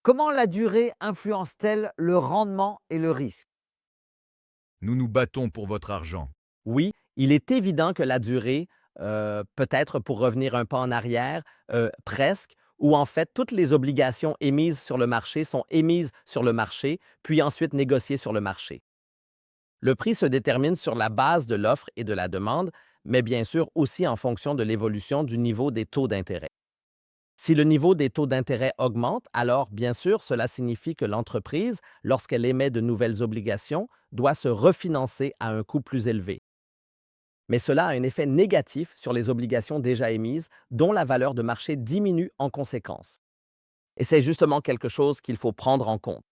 Comment la durée influence-t-elle le rendement et le risque? Nous nous battons pour votre argent. Oui, il est évident que la durée, peut-être pour revenir un pas en arrière, presque, où en fait toutes les obligations émises sur le marché sont émises sur le marché, puis ensuite négociées sur le marché. Le prix se détermine sur la base de l'offre et de la demande, mais bien sûr aussi en fonction de l'évolution du niveau des taux d'intérêt. Si le niveau des taux d'intérêt augmente, alors bien sûr, cela signifie que l'entreprise, lorsqu'elle émet de nouvelles obligations, doit se refinancer à un coût plus élevé. Mais cela a un effet négatif sur les obligations déjà émises, dont la valeur de marché diminue en conséquence. Et c'est justement quelque chose qu'il faut prendre en compte.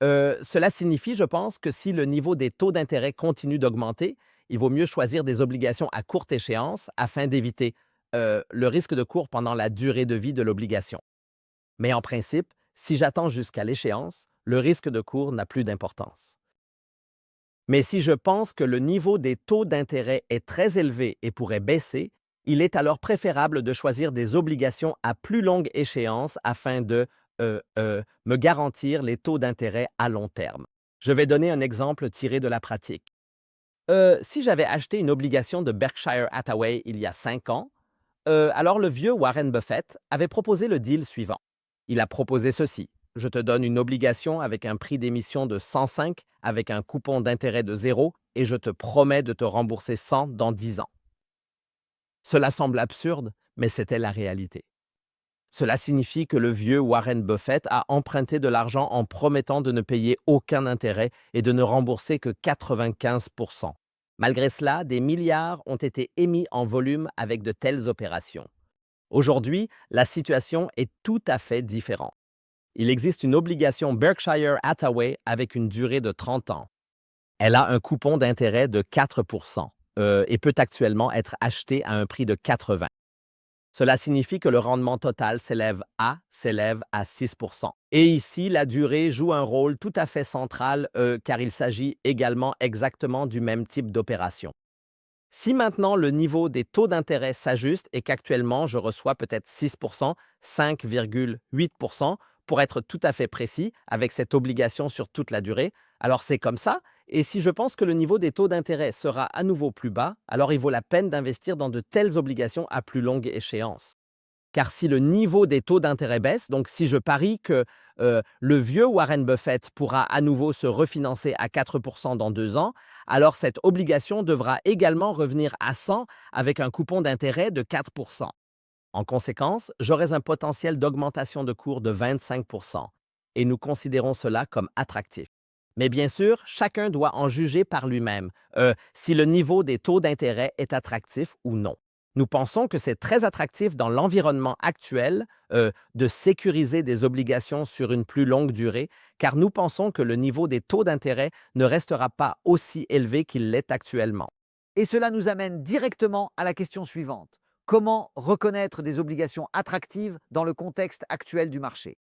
Cela signifie, je pense, que si le niveau des taux d'intérêt continue d'augmenter, il vaut mieux choisir des obligations à courte échéance afin d'éviter le risque de cours pendant la durée de vie de l'obligation. Mais en principe, si j'attends jusqu'à l'échéance, le risque de cours n'a plus d'importance. Mais si je pense que le niveau des taux d'intérêt est très élevé et pourrait baisser, il est alors préférable de choisir des obligations à plus longue échéance afin de me garantir les taux d'intérêt à long terme. Je vais donner un exemple tiré de la pratique. Si j'avais acheté une obligation de Berkshire Hathaway il y a 5 ans, alors le vieux Warren Buffett avait proposé le deal suivant. Il a proposé ceci. Je te donne une obligation avec un prix d'émission de 105 avec un coupon d'intérêt de 0 et je te promets de te rembourser 100 dans 10 ans. Cela semble absurde, mais c'était la réalité. Cela signifie que le vieux Warren Buffett a emprunté de l'argent en promettant de ne payer aucun intérêt et de ne rembourser que 95%. Malgré cela, des milliards ont été émis en volume avec de telles opérations. Aujourd'hui, la situation est tout à fait différente. Il existe une obligation Berkshire Hathaway avec une durée de 30 ans. Elle a un coupon d'intérêt de 4% et peut actuellement être achetée à un prix de 80. Cela signifie que le rendement total s'élève à 6%. Et ici, la durée joue un rôle tout à fait central car il s'agit également exactement du même type d'opération. Si maintenant le niveau des taux d'intérêt s'ajuste et qu'actuellement je reçois peut-être 6%, 5,8% pour être tout à fait précis avec cette obligation sur toute la durée, alors c'est comme ça. Et si je pense que le niveau des taux d'intérêt sera à nouveau plus bas, alors il vaut la peine d'investir dans de telles obligations à plus longue échéance. Car si le niveau des taux d'intérêt baisse, donc si je parie que le vieux Warren Buffett pourra à nouveau se refinancer à 4% dans 2 ans, alors cette obligation devra également revenir à 100 avec un coupon d'intérêt de 4%. En conséquence, j'aurai un potentiel d'augmentation de cours de 25% et nous considérons cela comme attractif. Mais bien sûr, chacun doit en juger par lui-même si le niveau des taux d'intérêt est attractif ou non. Nous pensons que c'est très attractif dans l'environnement actuel de sécuriser des obligations sur une plus longue durée, car nous pensons que le niveau des taux d'intérêt ne restera pas aussi élevé qu'il l'est actuellement. Et cela nous amène directement à la question suivante. Comment reconnaître des obligations attractives dans le contexte actuel du marché?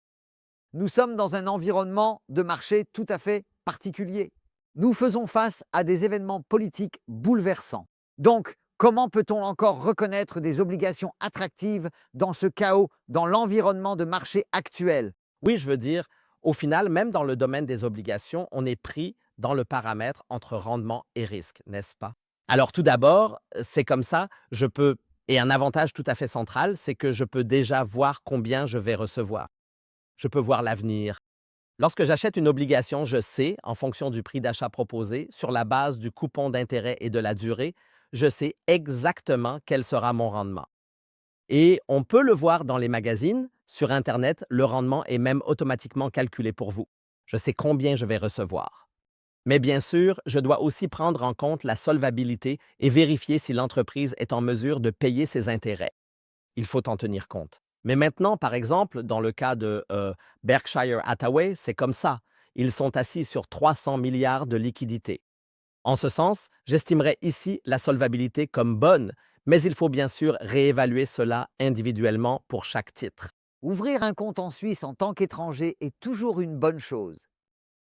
Nous sommes dans un environnement de marché tout à fait particulier. Nous faisons face à des événements politiques bouleversants. Donc, comment peut-on encore reconnaître des obligations attractives dans ce chaos, dans l'environnement de marché actuel? Oui, je veux dire, au final, même dans le domaine des obligations, on est pris dans le paramètre entre rendement et risque, n'est-ce pas? Alors tout d'abord, c'est comme ça, et un avantage tout à fait central, c'est que je peux déjà voir combien je vais recevoir. Je peux voir l'avenir. Lorsque j'achète une obligation, je sais, en fonction du prix d'achat proposé, sur la base du coupon d'intérêt et de la durée, je sais exactement quel sera mon rendement. Et on peut le voir dans les magazines, sur Internet, le rendement est même automatiquement calculé pour vous. Je sais combien je vais recevoir. Mais bien sûr, je dois aussi prendre en compte la solvabilité et vérifier si l'entreprise est en mesure de payer ses intérêts. Il faut en tenir compte. Mais maintenant, par exemple, dans le cas de Berkshire Hathaway, c'est comme ça. Ils sont assis sur 300 milliards de liquidités. En ce sens, j'estimerais ici la solvabilité comme bonne, mais il faut bien sûr réévaluer cela individuellement pour chaque titre. Ouvrir un compte en Suisse en tant qu'étranger est toujours une bonne chose.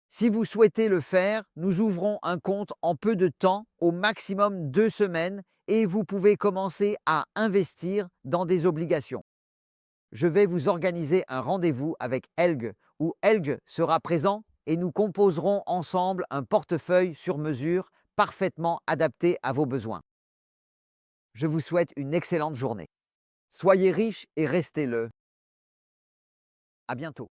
Si vous souhaitez le faire, nous ouvrons un compte en peu de temps, au maximum 2 semaines, et vous pouvez commencer à investir dans des obligations. Je vais vous organiser un rendez-vous avec Helge où Helge sera présent et nous composerons ensemble un portefeuille sur mesure parfaitement adapté à vos besoins. Je vous souhaite une excellente journée. Soyez riche et restez-le. À bientôt.